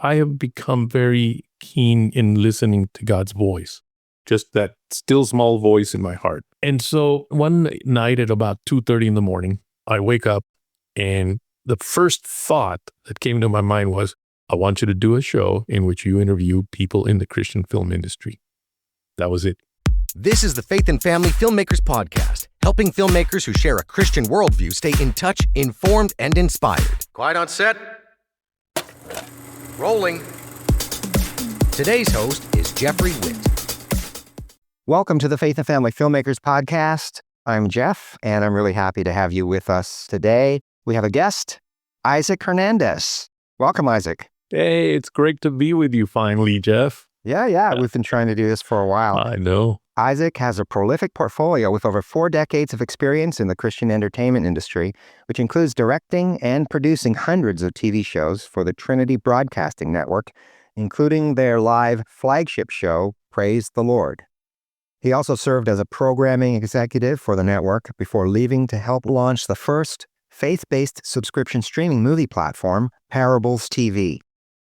I have become very keen in listening to God's voice, just that still small voice in my heart. And so one night at about 2:30 in the morning, I wake up and the first thought that came to my mind was, I want you to do a show in which you interview people in the Christian film industry. That was it. This is the Faith and Family Filmmakers Podcast, helping filmmakers who share a Christian worldview stay in touch, informed, and inspired. Quiet on set. Rolling. Today's host is Geoffrey Whitt. Welcome to the Faith and Family Filmmakers Podcast. I'm Jeff, and I'm really happy to have you with us today. We have a guest, Isaac Hernandez. Welcome, Isaac. Hey, it's great to be with you finally, Jeff. Yeah. We've been trying to do this for a while. I know. Isaac has a prolific portfolio with over 4 decades of experience in the Christian entertainment industry, which includes directing and producing hundreds of TV shows for the Trinity Broadcasting Network, including their live flagship show, Praise the Lord. He also served as a programming executive for the network before leaving to help launch the first faith-based subscription streaming movie platform, Parables TV.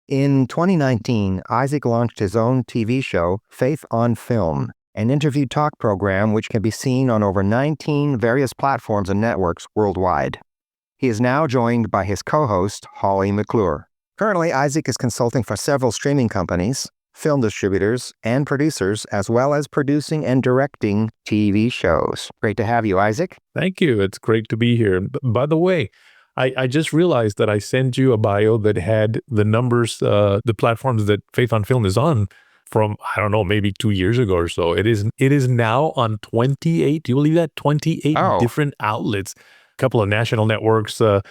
In 2019, Isaac launched his own TV show, Faith on Film, an interview talk program which can be seen on over 19 various platforms and networks worldwide. He is now joined by his co-host, Holly McClure. Currently, Isaac is consulting for several streaming companies, film distributors, and producers, as well as producing and directing TV shows. Great to have you, Isaac. Thank you. It's great to be here. By the way, I just realized that I sent you a bio that had the numbers, the platforms that Faith on Film is on from, I don't know, maybe 2 years ago or so. It is now on 28, do you believe that? 28 different outlets, a couple of national networks, I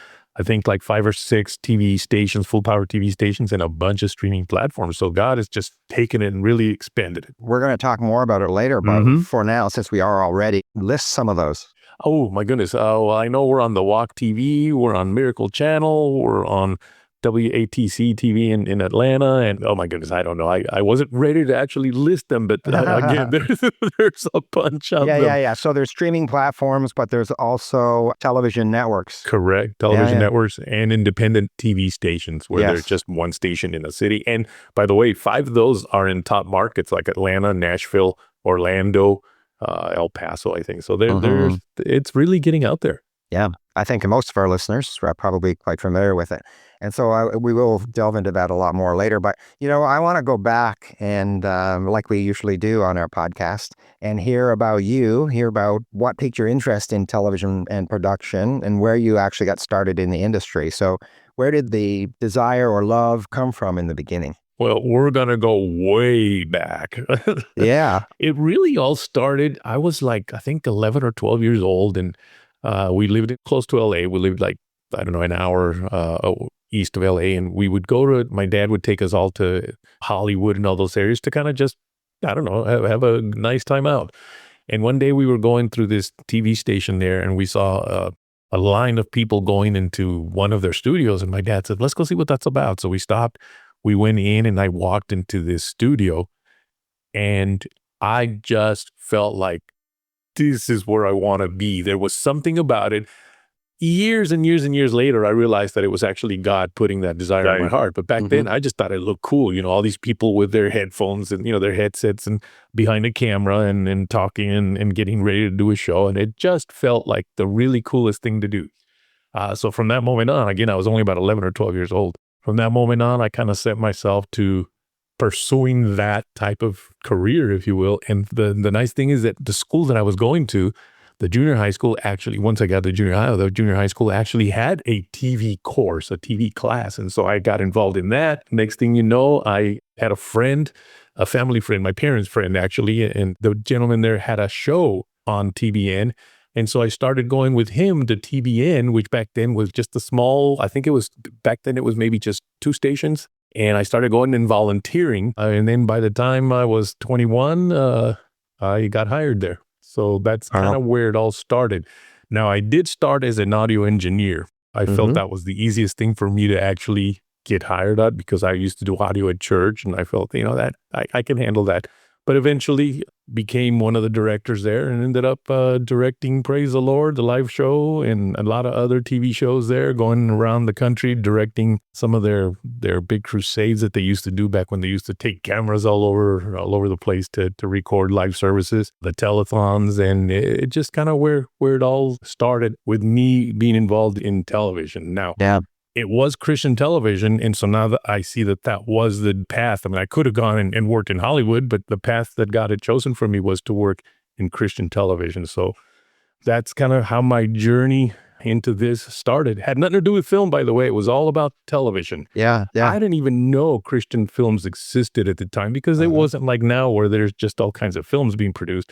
think like 5 or 6 TV stations, full power TV stations, and a bunch of streaming platforms. So God has just taken it and really expanded it. We're going to talk more about it later, but for now, since we are already, list some of those. Oh, my goodness. Well, I know we're on the Walk TV, we're on Miracle Channel, we're on WATC TV in Atlanta, and oh my goodness, I don't know. I wasn't ready to actually list them, but again, there's a bunch of them. Yeah. So there's streaming platforms, but there's also television networks. Correct. Television networks and independent TV stations where there's just one station in a city. And by the way, 5 of those are in top markets like Atlanta, Nashville, Orlando, El Paso, I think. So it's really getting out there. Yeah, I think most of our listeners are probably quite familiar with it. And so we will delve into that a lot more later. But, I want to go back and like we usually do on our podcast and hear about what piqued your interest in television and production and where you actually got started in the industry. So where did the desire or love come from in the beginning? Well, we're going to go way back. Yeah. It really all started, I was like, I think 11 or 12 years old, and we lived close to LA. We lived like, I don't know, an hour east of LA, and we would my dad would take us all to Hollywood and all those areas to kind of just, I don't know, have a nice time out. And one day we were going through this TV station there, and we saw a line of people going into one of their studios, and my dad said, let's go see what that's about. So we stopped, we went in, and I walked into this studio, and I just felt like, this is where I want to be. There was something about it. Years and years and years later, I realized that it was actually God putting that desire in my heart. But back then, I just thought it looked cool. All these people with their headphones and, their headsets and behind a camera and talking and getting ready to do a show. And it just felt like the really coolest thing to do. So from that moment on, again, I was only about 11 or 12 years old. From that moment on, I kind of set myself to pursuing that type of career, if you will. And the nice thing is that the school that I was going to, the junior high school, actually, once I got to the junior high school actually had a TV course, a TV class. And so I got involved in that. Next thing you know, I had a family friend, my parents' friend, actually, and the gentleman there had a show on TBN. And so I started going with him to TBN, which back then was just a small, back then it was maybe just 2 stations. And I started going and volunteering. And then by the time I was 21, I got hired there. So that's kind of where it all started. Now, I did start as an audio engineer. I felt that was the easiest thing for me to actually get hired at because I used to do audio at church. And I felt, that I can handle that. but eventually became one of the directors there and ended up directing Praise the Lord, the live show, and a lot of other TV shows there, going around the country directing some of their big crusades that they used to do back when they used to take cameras all over the place to record live services, the telethons, and it just kind of where it all started with me being involved in television. Now, Yeah. it was Christian television, and so now that I see that was the path. I mean, I could have gone and worked in Hollywood, but the path that God had chosen for me was to work in Christian television. So that's kind of how my journey into this started. Had nothing to do with film, by the way. It was all about television. Yeah. I didn't even know Christian films existed at the time because it wasn't like now where there's just all kinds of films being produced.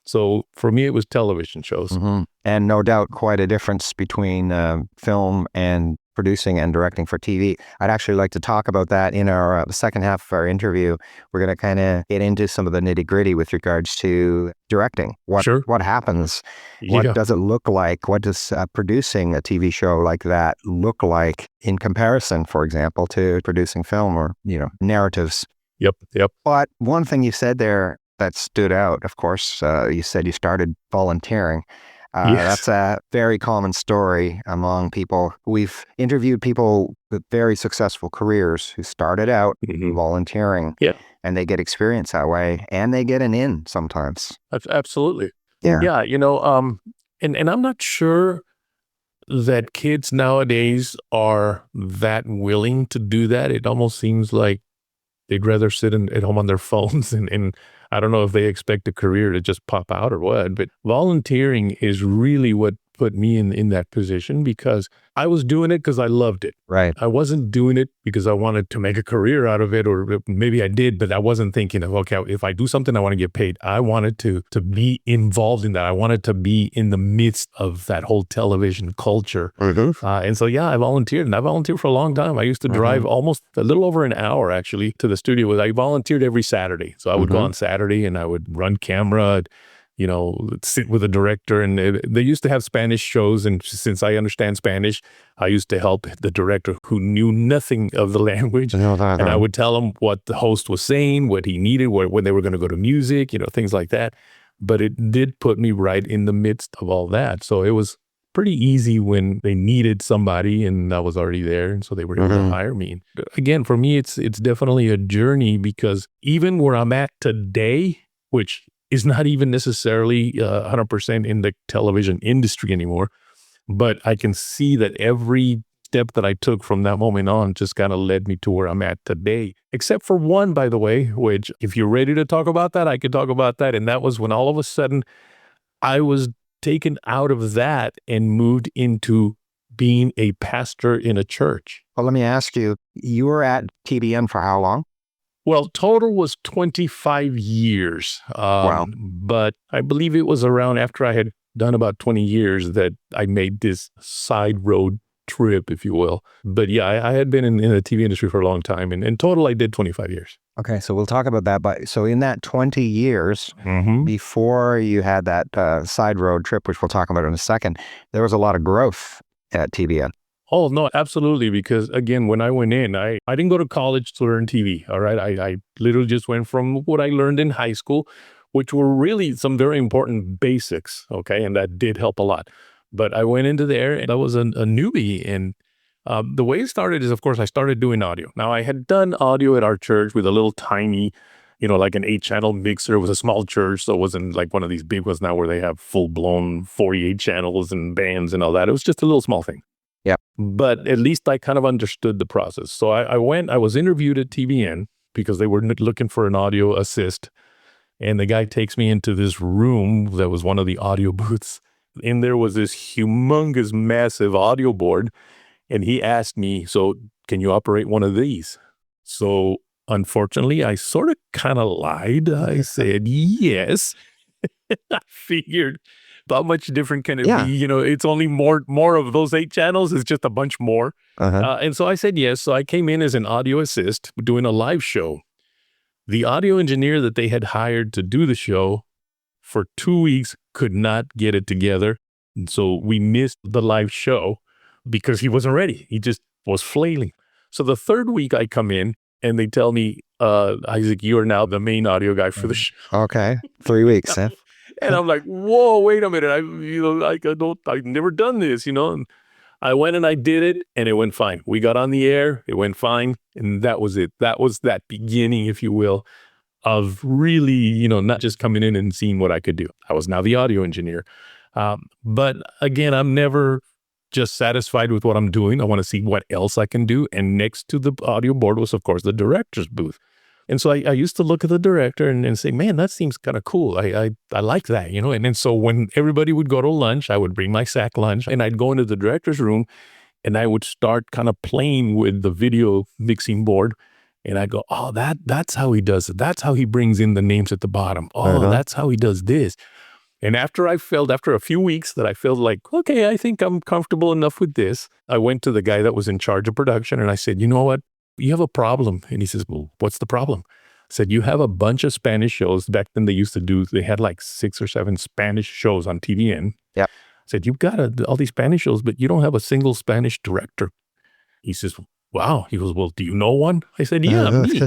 So for me, it was television shows. Mm-hmm. And no doubt quite a difference between film and producing and directing for TV. I'd actually like to talk about that in our second half of our interview. We're going to kind of get into some of the nitty gritty with regards to directing. What happens? What does it look like? What does producing a TV show like that look like in comparison, for example, to producing film or, narratives? Yep. But one thing you said there that stood out, of course, you said you started volunteering. Yes. That's a very common story among people. We've interviewed people with very successful careers who started out volunteering, and they get experience that way, and they get an in sometimes. Absolutely. Yeah. And I'm not sure that kids nowadays are that willing to do that. It almost seems like they'd rather sit at home on their phones and I don't know if they expect a career to just pop out or what, but volunteering is really what put me in that position because I was doing it because I loved it. Right. I wasn't doing it because I wanted to make a career out of it, or maybe I did, but I wasn't thinking of, okay, if I do something, I want to get paid. I wanted to be involved in that. I wanted to be in the midst of that whole television culture. And so, I volunteered, and I volunteered for a long time. I used to drive almost a little over an hour, actually, to the studio. I volunteered every Saturday. So I would go on Saturday, and I would run camera, sit with a director, and they used to have Spanish shows. And since I understand Spanish, I used to help the director who knew nothing of the language. And I would tell him what the host was saying, what he needed, when they were going to go to music, things like that. But it did put me right in the midst of all that. So it was pretty easy when they needed somebody and I was already there. And so they were able to hire me. But again, for me, it's definitely a journey because even where I'm at today, which is not even necessarily 100% in the television industry anymore. But I can see that every step that I took from that moment on just kind of led me to where I'm at today. Except for one, by the way, which if you're ready to talk about that, I could talk about that. And that was when all of a sudden I was taken out of that and moved into being a pastor in a church. Well, let me ask you, you were at TBN for how long? Well, total was 25 years. Wow. But I believe it was around after I had done about 20 years that I made this side road trip, if you will. But I had been in the TV industry for a long time. And in total, I did 25 years. Okay, so we'll talk about that. But so in that 20 years, before you had that side road trip, which we'll talk about in a second, there was a lot of growth at TBN. Oh, no, absolutely. Because again, when I went in, I didn't go to college to learn TV. All right. I literally just went from what I learned in high school, which were really some very important basics. Okay. And that did help a lot. But I went into there and I was a newbie. And the way it started is, of course, I started doing audio. Now, I had done audio at our church with a little tiny, like an 8-channel mixer. It was a small church. So it wasn't like one of these big ones now where they have full-blown 48 channels and bands and all that. It was just a little small thing. Yeah. But at least I kind of understood the process. So I was interviewed at TBN because they were looking for an audio assist. And the guy takes me into this room that was one of the audio booths. And there was this humongous, massive audio board. And he asked me, so can you operate one of these? So unfortunately, I sort of kind of lied. I said, yes. I figured, how much different can it be? It's only more of those 8 channels. It's just a bunch more. And so I said yes. So I came in as an audio assist doing a live show. The audio engineer that they had hired to do the show for 2 weeks could not get it together. And so we missed the live show because he wasn't ready. He just was flailing. So the third week I come in and they tell me, Isaac, you are now the main audio guy for the show. Okay. 3 weeks, huh? And I'm like, whoa, wait a minute. I've never done this, And I went and I did it, and it went fine. We got on the air, it went fine, and that was it. That was that beginning, if you will, of really, not just coming in and seeing what I could do. I was now the audio engineer. But again, I'm never just satisfied with what I'm doing. I want to see what else I can do. And next to the audio board was, of course, the director's booth. And so I used to look at the director and say, man, that seems kind of cool. I like that, And then so when everybody would go to lunch, I would bring my sack lunch and I'd go into the director's room and I would start kind of playing with the video mixing board. And I'd go, oh, that's how he does it. That's how he brings in the names at the bottom. Oh, that's how he does this. And after a few weeks that I felt like, okay, I think I'm comfortable enough with this, I went to the guy that was in charge of production and I said, you know what? You have a problem. And he says, well, what's the problem? I said, you have a bunch of Spanish shows. Back then they had like 6 or 7 Spanish shows on TVN. Yeah. I said, you've got all these Spanish shows, but you don't have a single Spanish director. He says, wow. He goes, well, do you know one? I said, yeah, me.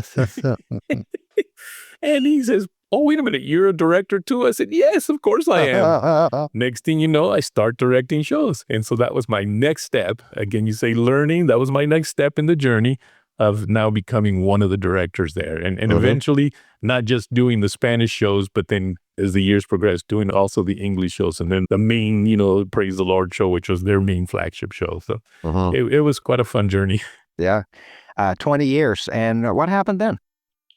And he says, oh, wait a minute, you're a director too? I said, yes, of course I am. Next thing you know, I start directing shows. And so that was my next step. Again, you say learning, that was my next step in the journey of now becoming one of the directors there. And eventually not just doing the Spanish shows, but then as the years progressed, doing also the English shows. And then the main, Praise the Lord show, which was their main flagship show. So it was quite a fun journey. Yeah. 20 years. And what happened then?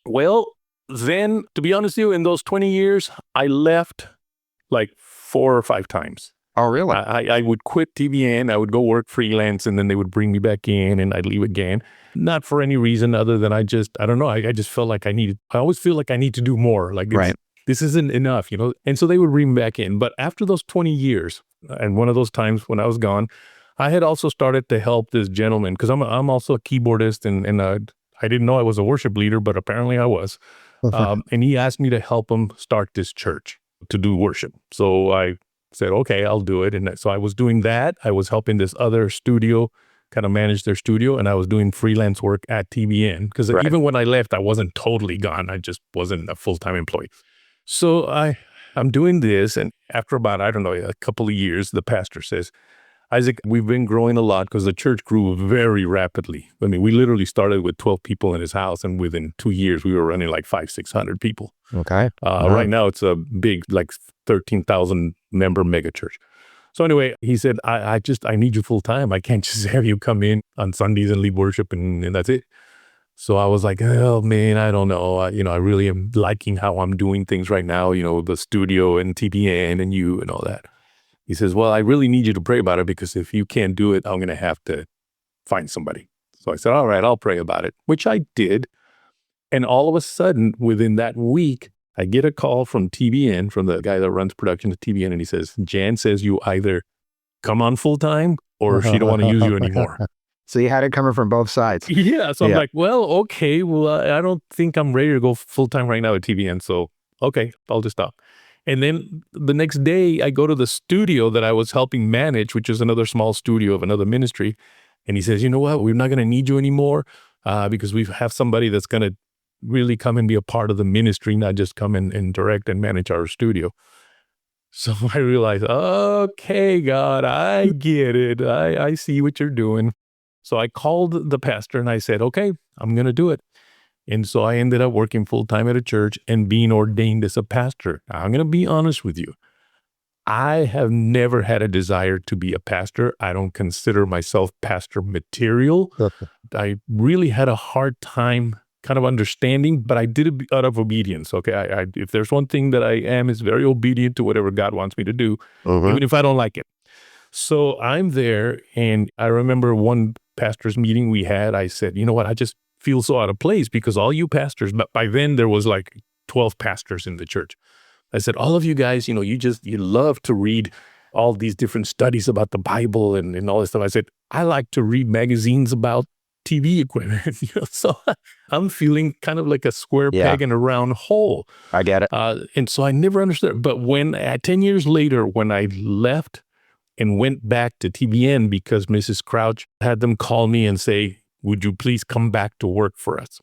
Well, then, to be honest with you, in those 20 years, I left like 4 or 5 times. Oh, really? I would quit TVN, I would go work freelance, and then they would bring me back in, and I'd leave again. Not for any reason other than I don't know, I just felt like I always feel like I need to do more. Like, this isn't enough, And so they would bring me back in. But after those 20 years, and one of those times when I was gone, I had also started to help this gentleman, because I'm also a keyboardist, and I didn't know I was a worship leader, but apparently I was. And he asked me to help him start this church to do worship. So I said, okay, I'll do it. And so I was doing that. I was helping this other studio kind of manage their studio, and I was doing freelance work at TVN because even when I left, I wasn't totally gone. I just wasn't a full-time employee. So I'm doing this. And after about, a couple of years, the pastor says, Isaac, we've been growing a lot because the church grew very rapidly. I mean, we literally started with 12 people in his house, and within 2 years, we were running like 500-600 people. Okay. Right now, it's a big, like 13,000 member mega church. So anyway, he said, I need you full time. I can't just have you come in on Sundays and lead worship and that's it. So I was like, oh man, I don't know. I really am liking how I'm doing things right now, the studio and TBN and you and all that. He says, well, I really need you to pray about it because if you can't do it, I'm going to have to find somebody. So I said, all right, I'll pray about it, which I did. And all of a sudden, within that week, I get a call from TBN, from the guy that runs production at TBN, and he says, Jan says you either come on full time or she don't want to use you anymore. So you had it coming from both sides. Yeah. So I'm like, well, okay. Well, I don't think I'm ready to go full time right now at TBN. So, okay, I'll just stop. And then the next day, I go to the studio that I was helping manage, which is another small studio of another ministry. And he says, you know what? We're not going to need you anymore because we have somebody that's going to really come and be a part of the ministry, not just come and direct and manage our studio. So I realized, okay, God, I get it. I see what you're doing. So I called the pastor and I said, okay, I'm going to do it. And so I ended up working full-time at a church and being ordained as a pastor. Now, I'm going to be honest with you. I have never had a desire to be a pastor. I don't consider myself pastor material. I really had a hard time kind of understanding, but I did it out of obedience. Okay, if there's one thing that I am, is very obedient to whatever God wants me to do, even if I don't like it. So I'm there, and I remember one pastor's meeting we had, I said, you know what, I just feel so out of place because all you pastors, but by then there was like 12 pastors in the church. I said, all of you guys, you love to read all these different studies about the Bible and all this stuff. I said, I like to read magazines about TV equipment. So I'm feeling kind of like a square peg in a round hole. I get it. And so I never understood. But when 10 years later, when I left and went back to TBN because Mrs. Crouch had them call me and say, would you please come back to work for us?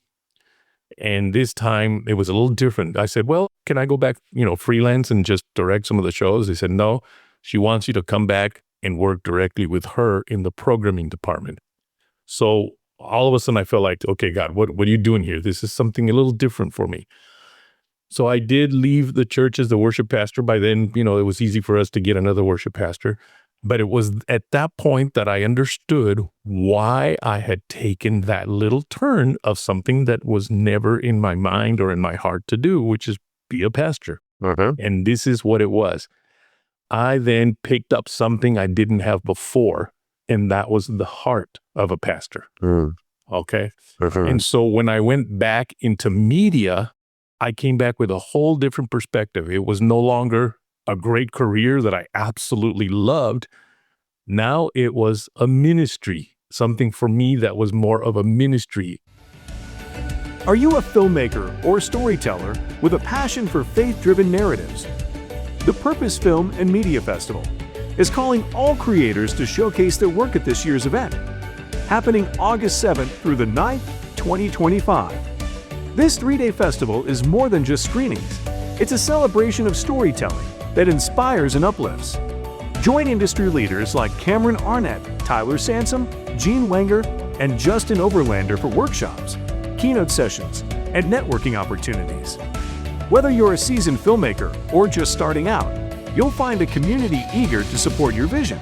And this time it was a little different. I said, well, can I go back, freelance and just direct some of the shows? They said, no, she wants you to come back and work directly with her in the programming department. So all of a sudden I felt like, okay, God, what are you doing here? This is something a little different for me. So I did leave the church as the worship pastor. By then, it was easy for us to get another worship pastor. But it was at that point that I understood why I had taken that little turn of something that was never in my mind or in my heart to do, which is be a pastor. And this is what it was. I then picked up something I didn't have before, and that was the heart of a pastor. Okay. And so when I went back into media, I came back with a whole different perspective. It was no longer a great career that I absolutely loved. Now it was a ministry, something for me that was more of a ministry. Are you a filmmaker or storyteller with a passion for faith-driven narratives? The Purpose Film and Media Festival is calling all creators to showcase their work at this year's event, happening August 7th through the 9th, 2025. This three-day festival is more than just screenings. It's a celebration of storytelling that inspires and uplifts. Join industry leaders like Cameron Arnett, Tyler Sansom, Gene Wenger, and Justin Overlander for workshops, keynote sessions, and networking opportunities. Whether you're a seasoned filmmaker or just starting out, you'll find a community eager to support your vision.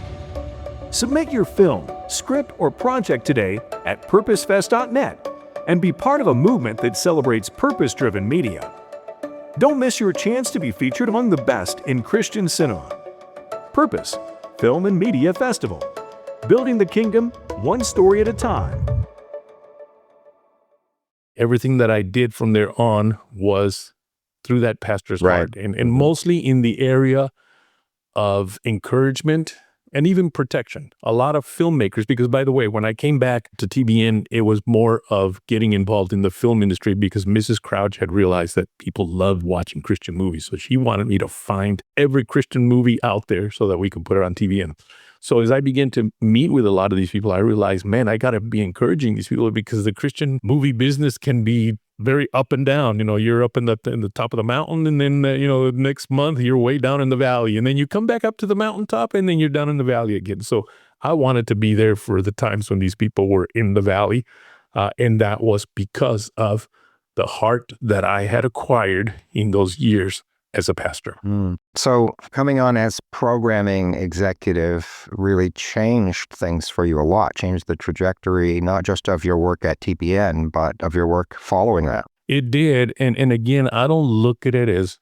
Submit your film, script, or project today at purposefest.net and be part of a movement that celebrates purpose-driven media. Don't miss your chance to be featured among the best in Christian cinema. Purpose Film and Media Festival. Building the kingdom one story at a time. Everything that I did from there on was through that pastor's heart, and mostly in the area of encouragement and even protection. A lot of filmmakers, because by the way, when I came back to TBN, it was more of getting involved in the film industry because Mrs. Crouch had realized that people loved watching Christian movies. So she wanted me to find every Christian movie out there so that we could put it on TBN. So as I began to meet with a lot of these people, I realized, man, I got to be encouraging these people because the Christian movie business can be very up and down. You're up in the top of the mountain, and then next month you're way down in the valley, and then you come back up to the mountaintop, and then you're down in the valley again. So I wanted to be there for the times when these people were in the valley, and that was because of the heart that I had acquired in those years as a pastor. So coming on as programming executive really changed things for you a lot, changed the trajectory, not just of your work at TBN, but of your work following that. It did. And again, I don't look at it as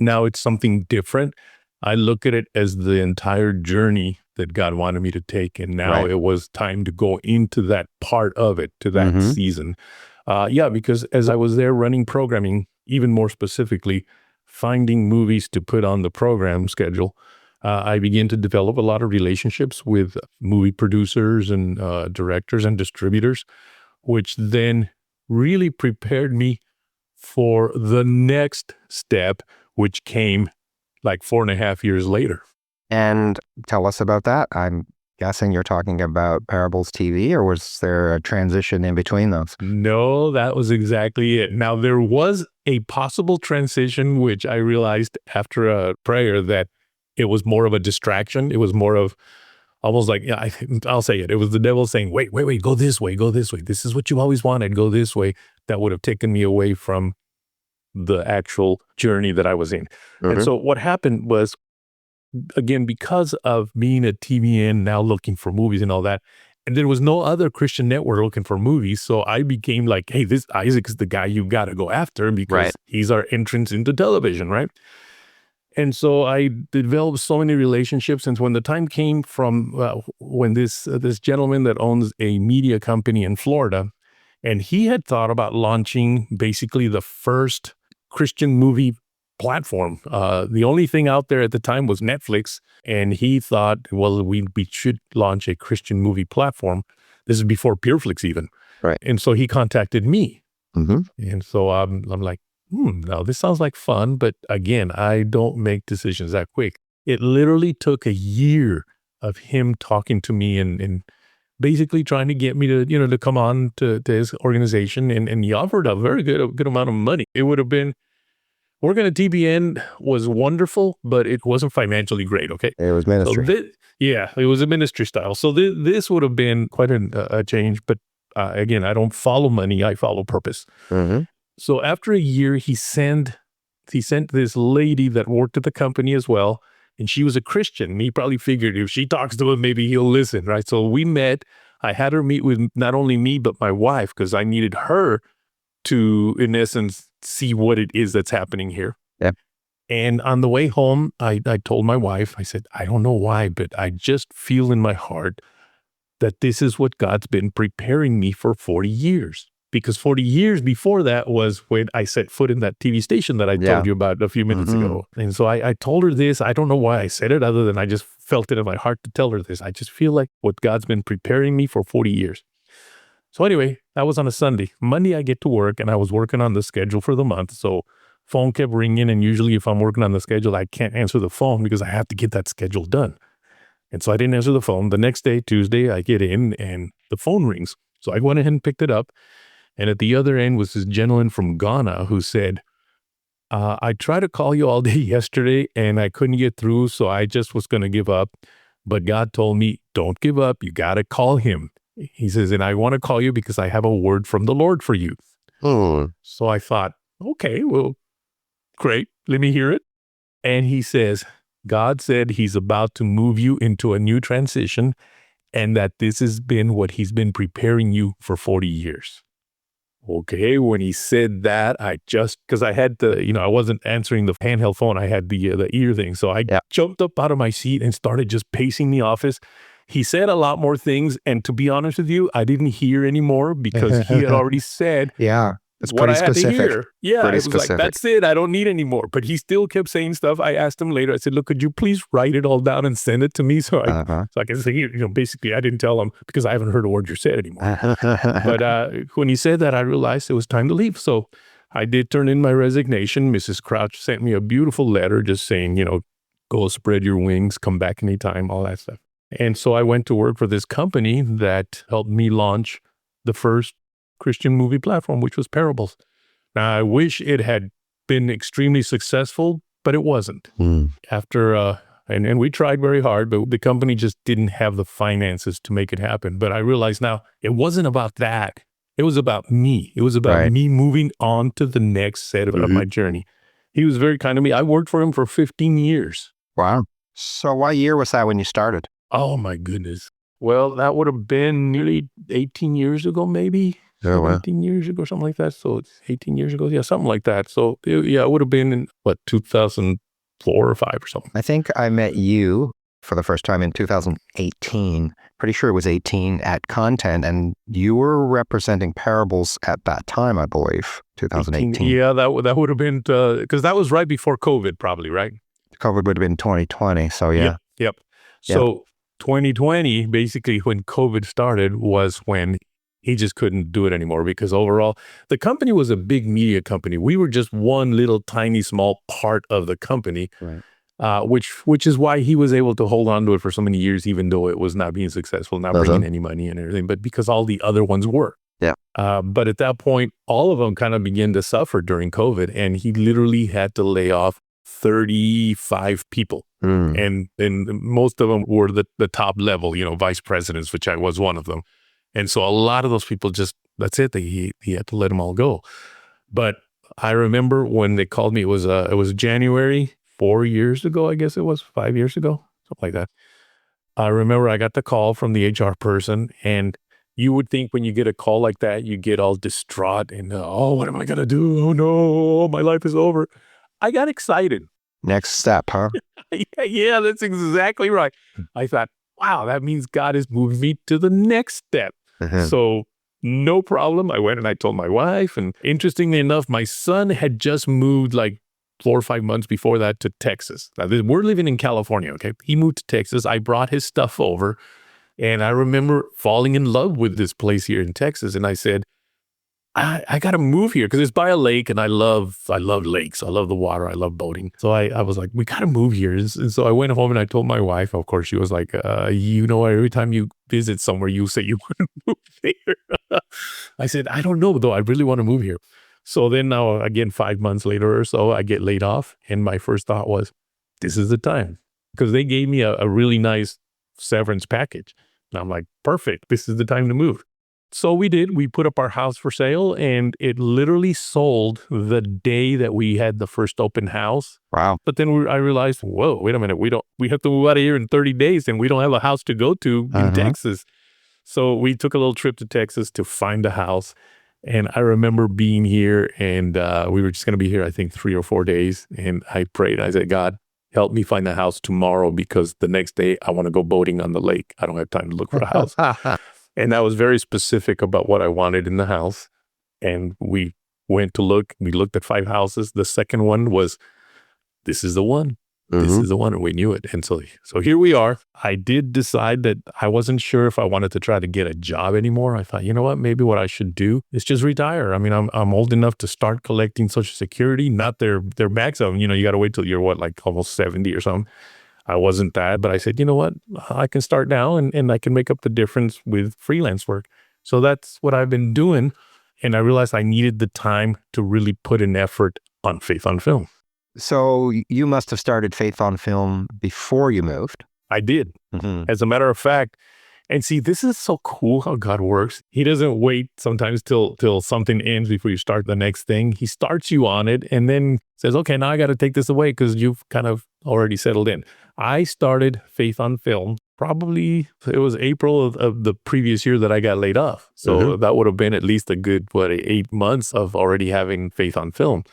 now it's something different. I look at it as the entire journey that God wanted me to take. And now it was time to go into that part of it, to that season. Because as I was there running programming, even more specifically, finding movies to put on the program schedule, I began to develop a lot of relationships with movie producers and directors and distributors, which then really prepared me for the next step, which came like 4.5 years later. And tell us about that. I'm guessing you're talking about Parables TV, or was there a transition in between those? No, that was exactly it. Now, there was a possible transition, which I realized after a prayer that it was more of a distraction. It was more of almost like, I'll say it. It was the devil saying, wait, go this way, go this way. This is what you always wanted, go this way. That would have taken me away from the actual journey that I was in. And so what happened was, again, because of being at TBN, now looking for movies and all that, and there was no other Christian network looking for movies, so I became like, hey, this Isaac is the guy you got to go after because he's our entrance into television, right? And so I developed so many relationships, and when the time came from when this gentleman that owns a media company in Florida, and he had thought about launching basically the first Christian movie platform. The only thing out there at the time was Netflix, and he thought, well, we should launch a Christian movie platform. This is before PureFlix even. Right. And so he contacted me. And so I'm like, now this sounds like fun, but again, I don't make decisions that quick. It literally took a year of him talking to me and basically trying to get me to, to come on to his organization. And he offered a very good amount of money. It would have been, working at TBN was wonderful, but it wasn't financially great. Okay. It was ministry. So it was a ministry style. So this would have been quite a change. But again, I don't follow money. I follow purpose. Mm-hmm. So after a year, he sent this lady that worked at the company as well. And she was a Christian. He probably figured if she talks to him, maybe he'll listen, right? So we met. I had her meet with not only me, but my wife, because I needed her to, in essence, see what it is that's happening here. Yep. And on the way home, I told my wife, I said, I don't know why, but I just feel in my heart that this is what God's been preparing me for 40 years. Because 40 years before that was when I set foot in that TV station that I told you about a few minutes ago. And so I told her this. I don't know why I said it other than I just felt it in my heart to tell her this. I just feel like what God's been preparing me for 40 years. So anyway, that was on a Sunday. Monday, I get to work, and I was working on the schedule for the month. So phone kept ringing, and usually if I'm working on the schedule, I can't answer the phone because I have to get that schedule done. And so I didn't answer the phone. The next day, Tuesday, I get in, and the phone rings. So I went ahead and picked it up. And at the other end was this gentleman from Ghana who said, I tried to call you all day yesterday, and I couldn't get through, so I just was going to give up. But God told me, don't give up. You got to call him. He says, and I want to call you because I have a word from the Lord for you. So I thought, okay, well, great. Let me hear it. And he says, God said he's about to move you into a new transition and that this has been what he's been preparing you for 40 years. Okay, when he said that, because I had I wasn't answering the handheld phone. I had the ear thing. So I jumped up out of my seat and started just pacing the office. He said a lot more things. And to be honest with you, I didn't hear anymore because he had already said it's what pretty I had specific. to hear. Yeah, Pretty it was specific. like, that's it. I don't need any more. But he still kept saying stuff. I asked him later. I said, look, could you please write it all down and send it to me so I can say, basically I didn't tell him because I haven't heard a word you said anymore. But when he said that, I realized it was time to leave. So I did turn in my resignation. Mrs. Crouch sent me a beautiful letter just saying, go spread your wings, come back anytime, all that stuff. And so I went to work for this company that helped me launch the first Christian movie platform, which was Parables. Now, I wish it had been extremely successful, but it wasn't. After, and we tried very hard, but the company just didn't have the finances to make it happen. But I realize now it wasn't about that. It was about me. It was about me moving on to the next set of my journey. He was very kind to me. I worked for him for 15 years. Wow. So what year was that when you started? Oh, my goodness. Well, that would have been nearly 18 years ago, maybe. 17 years ago, something like that. So it's 18 years ago. Yeah, something like that. So it would have been in 2004 or 5 or something. I think I met you for the first time in 2018. Pretty sure it was 18 at Content, and you were representing Parables at that time, I believe, 2018. Yeah, that would have been, because that was right before COVID probably, right? COVID would have been 2020, so yeah. Yep. So 2020, basically when COVID started, was when he just couldn't do it anymore because overall, the company was a big media company. We were just one little tiny small part of the company, which is why he was able to hold on to it for so many years, even though it was not being successful, not bringing any money and everything, but because all the other ones were. Yeah. But at that point, all of them kind of began to suffer during COVID, and he literally had to lay off 35 people. And most of them were the top level, vice presidents, which I was one of them. And so a lot of those people that's it. He had to let them all go. But I remember when they called me, it was January 4 years ago, I guess it was 5 years ago, something like that. I remember I got the call from the HR person, and you would think when you get a call like that, you get all distraught and, what am I going to do? Oh no, my life is over. I got excited. Next step, huh? Yeah, that's exactly right. I thought, wow, that means God is moving me to the next step. So no problem. I went and I told my wife. And interestingly enough, my son had just moved like 4 or 5 months before that to Texas. Now, we're living in California, okay? He moved to Texas. I brought his stuff over. And I remember falling in love with this place here in Texas. And I said, I got to move here because it's by a lake and I love lakes. I love the water. I love boating. So I was like, we got to move here. And so I went home and I told my wife, of course, she was like, every time you visit somewhere, you say you want to move here. I said, I don't know, though. I really want to move here. So then now, again, 5 months later or so, I get laid off. And my first thought was, this is the time. Because they gave me a really nice severance package. And I'm like, perfect. This is the time to move. So we did. We put up our house for sale, and it literally sold the day that we had the first open house. Wow. But then I realized, whoa, wait a minute. We have to move out of here in 30 days, and we don't have a house to go to in Texas. So we took a little trip to Texas to find a house. And I remember being here, and we were just going to be here, I think, 3 or 4 days. And I prayed. I said, God, help me find a house tomorrow because the next day I want to go boating on the lake. I don't have time to look for a house. And I was very specific about what I wanted in the house. And we went to look. We looked at 5 houses. The second one was, this is the one. This is the one. And we knew it. And so here we are. I did decide that I wasn't sure if I wanted to try to get a job anymore. I thought, you know what? Maybe what I should do is just retire. I mean, I'm old enough to start collecting Social Security, not their maximum. You got to wait till you're like almost 70 or something. I wasn't that, but I said, you know what? I can start now and I can make up the difference with freelance work. So that's what I've been doing. And I realized I needed the time to really put an effort on Faith on Film. So you must have started Faith on Film before you moved. I did. As a matter of fact, and see, this is so cool how God works. He doesn't wait sometimes till something ends before you start the next thing. He starts you on it and then says, okay, now I got to take this away because you've kind of already settled in. I started Faith on Film probably, it was April of the previous year that I got laid off. So that would have been at least a good, 8 months of already having Faith on Film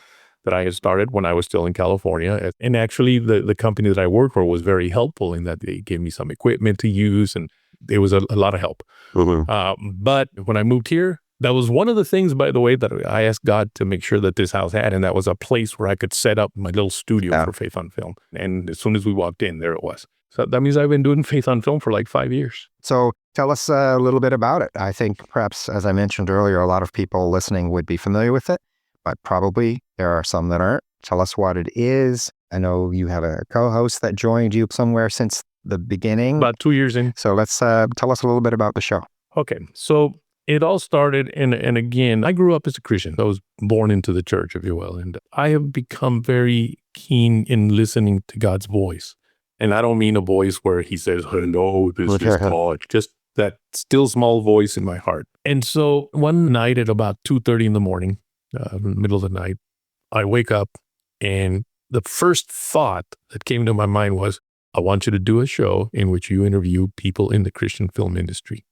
that I had started when I was still in California. And actually, the company that I worked for was very helpful in that they gave me some equipment to use, and it was a lot of help. But when I moved here, that was one of the things, by the way, that I asked God to make sure that this house had, and that was a place where I could set up my little studio for Faith on Film. And as soon as we walked in, there it was. So that means I've been doing Faith on Film for like 5 years. So tell us a little bit about it. I think perhaps, as I mentioned earlier, a lot of people listening would be familiar with it, but probably there are some that aren't. Tell us what it is. I know you have a co-host that joined you somewhere since the beginning. About 2 years in. So let's tell us a little bit about the show. Okay, so it all started, and again, I grew up as a Christian. I was born into the church, if you will, and I have become very keen in listening to God's voice. And I don't mean a voice where he says, hello, this is God, just that still small voice in my heart. And so one night at about 2:30 in the morning, middle of the night, I wake up, and the first thought that came to my mind was, I want you to do a show in which you interview people in the Christian film industry.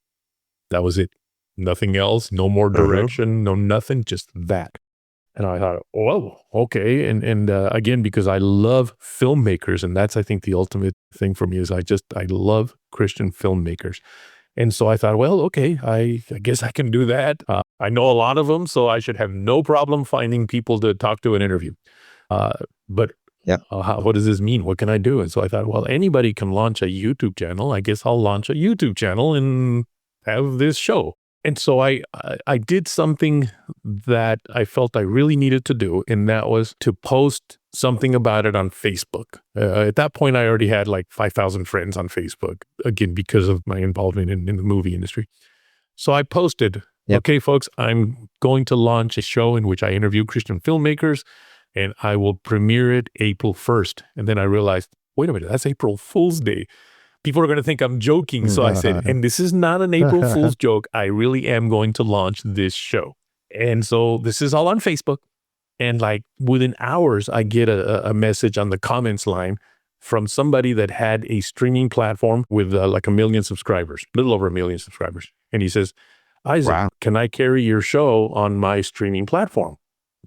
That was it. Nothing else, no more direction, no nothing, just that. And I thought, whoa, okay. And again, because I love filmmakers, and that's, I think, the ultimate thing for me is I love Christian filmmakers. And so I thought, well, okay, I guess I can do that. I know a lot of them, so I should have no problem finding people to talk to and interview. But what does this mean? What can I do? And so I thought, well, anybody can launch a YouTube channel. I guess I'll launch a YouTube channel and have this show. And so I did something that I felt I really needed to do, and that was to post something about it on Facebook. At that point, I already had like 5,000 friends on Facebook, again, because of my involvement in the movie industry. So I posted, okay, folks, I'm going to launch a show in which I interview Christian filmmakers, and I will premiere it April 1st. And then I realized, wait a minute, that's April Fool's Day. People are going to think I'm joking. So I said, and this is not an April Fool's joke. I really am going to launch this show. And so this is all on Facebook. And like within hours, I get a message on the comments line from somebody that had a streaming platform with like 1 million subscribers, a little over 1 million subscribers. And he says, Isaac, can I carry your show on my streaming platform?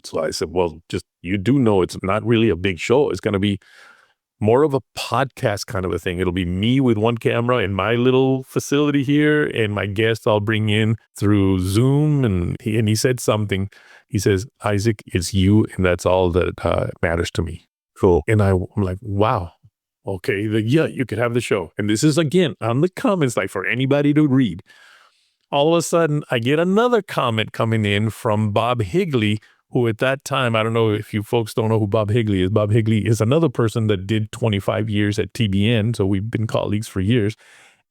So I said, well, just, you do know it's not really a big show. It's going to be more of a podcast kind of a thing. It'll be me with one camera in my little facility here, and my guests I'll bring in through Zoom. And he said something. He says, Isaac, it's you, and that's all that matters to me. Cool. And I'm like, wow. Okay, you could have the show. And this is, again, on the comments, like for anybody to read. all of a sudden, I get another comment coming in from Bob Higley, who at that time, I don't know if you folks don't know who Bob Higley is. Bob Higley is another person that did 25 years at TBN, so we've been colleagues for years.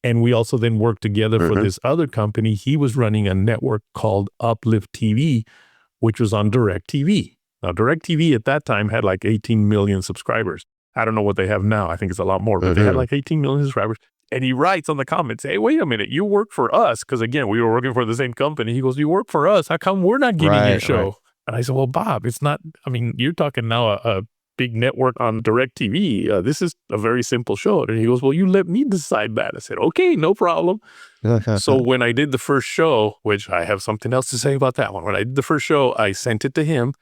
And we also then worked together for this other company. He was running a network called Uplift TV, which was on DirecTV. Now, DirecTV at that time had like 18 million subscribers. I don't know what they have now. I think it's a lot more, but they had like 18 million subscribers. And he writes on the comments, hey, wait a minute, you work for us. Because again, we were working for the same company. He goes, you work for us. How come we're not getting your show? Right. And I said, well, Bob, it's not, I mean, you're talking now a big network on DirecTV. This is a very simple show. And he goes, well, you let me decide that. I said, okay, no problem. So when I did the first show, which I have something else to say about that one. When I did the first show, I sent it to him.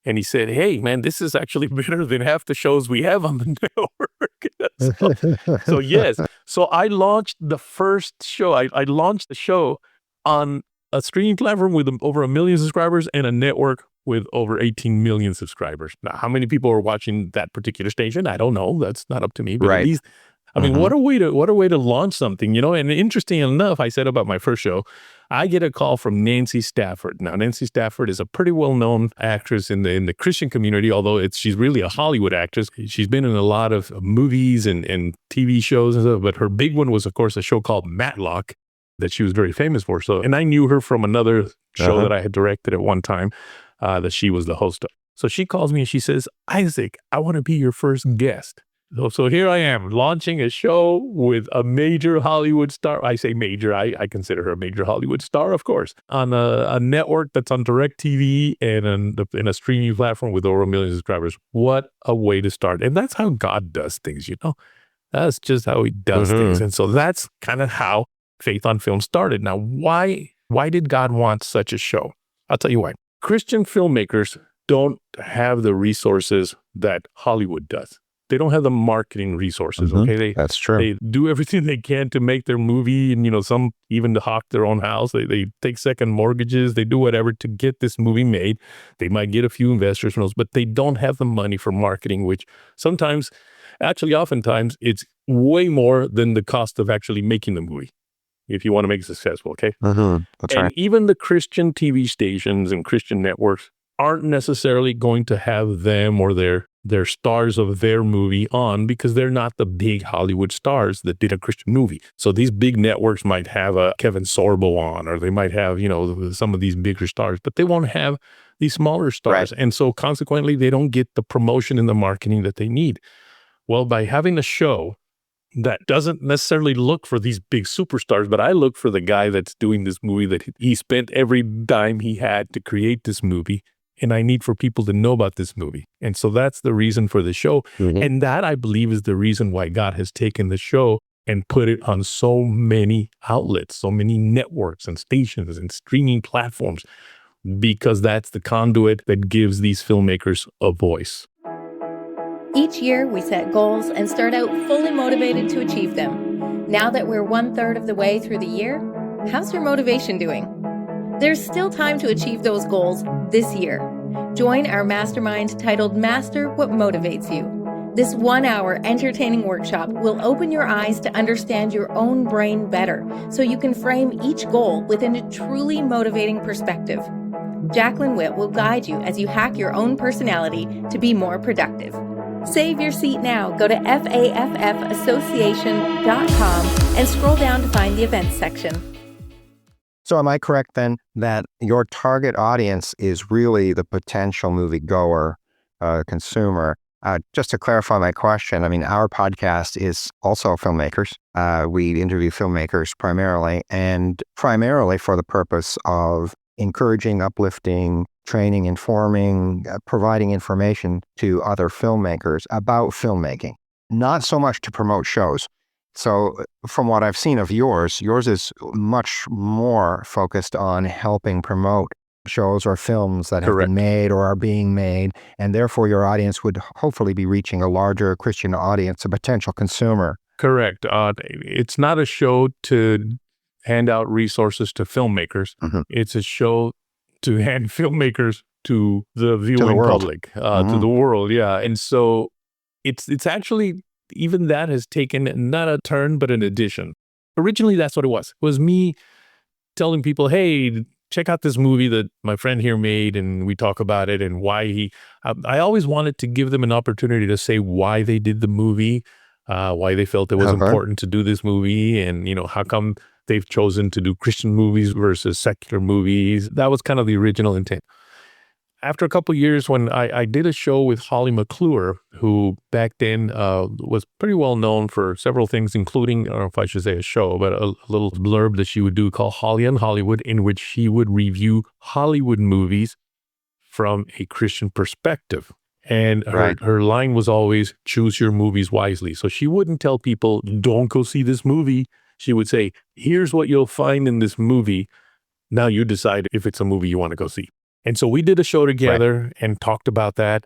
And he said, hey, man, this is actually better than half the shows we have on the network. so yes. So I launched the first show. I launched the show on a streaming platform with over 1 million subscribers and a network with over 18 million subscribers. Now, how many people are watching that particular station? I don't know. That's not up to me. But at least, I mean, what a way to launch something, you know? And interesting enough, I said about my first show, I get a call from Nancy Stafford. Now, Nancy Stafford is a pretty well-known actress in the Christian community, although she's really a Hollywood actress. She's been in a lot of movies and TV shows and stuff, but her big one was, of course, a show called Matlock that she was very famous for. So, and I knew her from another show that I had directed at one time that she was the host of. So she calls me and she says, Isaac, I want to be your first guest. So here I am launching a show with a major Hollywood star. I say major, I consider her a major Hollywood star, of course, on a network that's on DirecTV and in a streaming platform with over 1 million subscribers. What a way to start. And that's how God does things, you know. That's just how he does things. And so that's kind of how Faith on Film started. Now, why did God want such a show? I'll tell you why. Christian filmmakers don't have the resources that Hollywood does. They don't have the marketing resources, okay? That's true. They do everything they can to make their movie, and, you know, some even to hawk their own house. They take second mortgages. They do whatever to get this movie made. They might get a few investors from those, but they don't have the money for marketing, which sometimes, actually oftentimes, it's way more than the cost of actually making the movie, if you want to make it successful, okay? That's right. Even the Christian TV stations and Christian networks aren't necessarily going to have them or their stars of their movie on because they're not the big Hollywood stars that did a Christian movie. So these big networks might have a Kevin Sorbo on, or they might have, you know, some of these bigger stars, but they won't have these smaller stars. Right. And so consequently, they don't get the promotion and the marketing that they need. Well, by having a show that doesn't necessarily look for these big superstars, but I look for the guy that's doing this movie, that he spent every dime he had to create this movie. And I need for people to know about this movie. And so that's the reason for the show. And that, I believe, is the reason why God has taken the show and put it on so many outlets, so many networks and stations and streaming platforms, because that's the conduit that gives these filmmakers a voice. Each year, we set goals and start out fully motivated to achieve them. Now that we're 1/3 of the way through the year, how's your motivation doing? There's still time to achieve those goals this year. Join our mastermind titled Master What Motivates You. This 1-hour entertaining workshop will open your eyes to understand your own brain better so you can frame each goal within a truly motivating perspective. Jacqueline Whitt will guide you as you hack your own personality to be more productive. Save your seat now. Go to FAFFassociation.com and scroll down to find the events section. So am I correct then that your target audience is really the potential moviegoer, consumer? Just to clarify my question, I mean, our podcast is also filmmakers. We interview filmmakers primarily, and primarily for the purpose of encouraging, uplifting, training, informing, providing information to other filmmakers about filmmaking, not so much to promote shows. So from what I've seen of yours is much more focused on helping promote shows or films that have been made or are being made, and therefore your audience would hopefully be reaching a larger Christian audience, a potential consumer. Correct. It's not a show to hand out resources to filmmakers. It's a show to hand filmmakers to the viewing public, to the world. Yeah. And so it's actually, even that has taken not a turn, but an addition. Originally, that's what it was. It was me telling people, hey, check out this movie that my friend here made, and we talk about it and why I always wanted to give them an opportunity to say why they did the movie, why they felt it was important to do this movie, and, how come they've chosen to do Christian movies versus secular movies. That was kind of the original intent. After a couple of years, when I did a show with Holly McClure, who back then was pretty well known for several things, including, I don't know if I should say a show, but a little blurb that she would do called Holly on Hollywood, in which she would review Hollywood movies from a Christian perspective. And her line was always, choose your movies wisely. So she wouldn't tell people, don't go see this movie. She would say, here's what you'll find in this movie. Now you decide if it's a movie you want to go see. And so we did a show together and talked about that.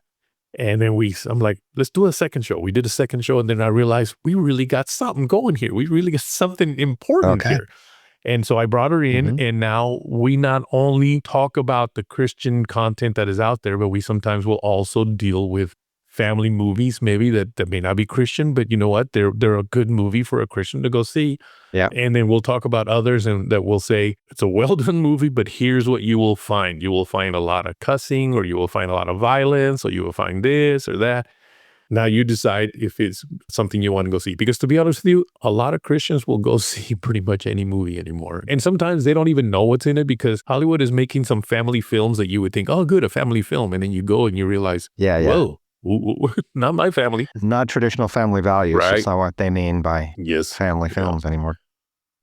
And then I'm like, let's do a second show. We did a second show. And then I realized we really got something going here. We really got something important here. And so I brought her in, and now we not only talk about the Christian content that is out there, but we sometimes will also deal with family movies, maybe that may not be Christian, but you know what? They're a good movie for a Christian to go see. Yeah. And then we'll talk about others and that will say, it's a well-done movie, but here's what you will find. You will find a lot of cussing, or you will find a lot of violence, or you will find this or that. Now you decide if it's something you want to go see. Because to be honest with you, a lot of Christians will go see pretty much any movie anymore. And sometimes they don't even know what's in it, because Hollywood is making some family films that you would think, oh, good, a family film. And then you go and you realize, whoa. Not my family. Not traditional family values. Right. That's not what they mean by family films anymore.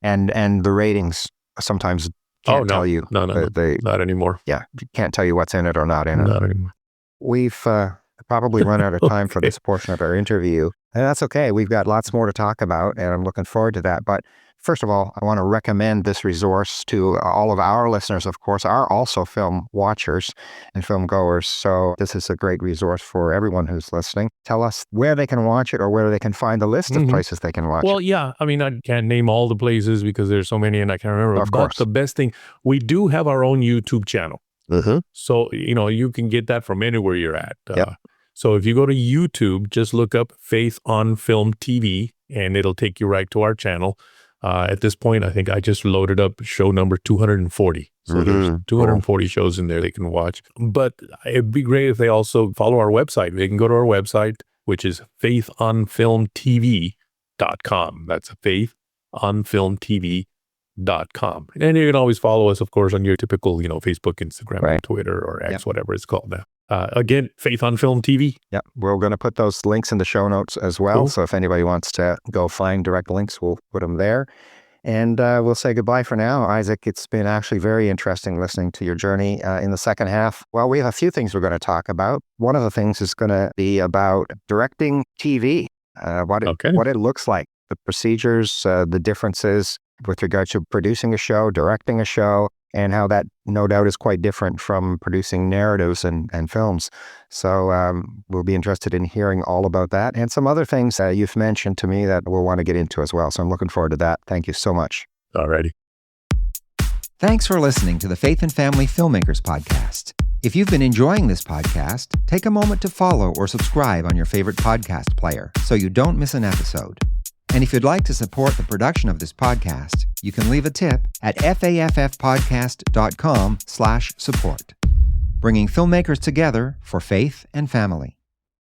And the ratings sometimes can't tell you. No, not anymore. Yeah, can't tell you what's in it or not in it. Not anymore. We've probably run out of time for this portion of our interview. And that's okay. We've got lots more to talk about, and I'm looking forward to that. But first of all, I want to recommend this resource to all of our listeners, of course, are also film watchers and film goers. So this is a great resource for everyone who's listening. Tell us where they can watch it, or where they can find the list of places they can watch it. Well, yeah. I mean, I can't name all the places because there's so many and I can't remember. Of course. But the best thing, we do have our own YouTube channel. So, you can get that from anywhere you're at. So if you go to YouTube, just look up Faith on Film TV, and it'll take you right to our channel. At this point, I think I just loaded up show number 240. So there's 240 shows in there they can watch. But it'd be great if they also follow our website. They can go to our website, which is faithonfilmtv.com. That's faithonfilmtv.com. And you can always follow us, of course, on your typical, Facebook, Instagram, or Twitter, or X, whatever it's called now. Again, Faith on Film TV. Yeah, we're going to put those links in the show notes as well. Cool. So if anybody wants to go find direct links, we'll put them there. And we'll say goodbye for now. Isaac, it's been actually very interesting listening to your journey in the second half. Well, we have a few things we're going to talk about. One of the things is going to be about directing TV, what it looks like, the procedures, the differences with regard to producing a show, directing a show, and how that no doubt is quite different from producing narratives and films. So we'll be interested in hearing all about that and some other things you've mentioned to me that we'll want to get into as well. So I'm looking forward to that. Thank you so much. Alrighty. Thanks for listening to the Faith and Family Filmmakers podcast. If you've been enjoying this podcast, take a moment to follow or subscribe on your favorite podcast player so you don't miss an episode. And if you'd like to support the production of this podcast, you can leave a tip at faffpodcast.com/support. Bringing filmmakers together for faith and family.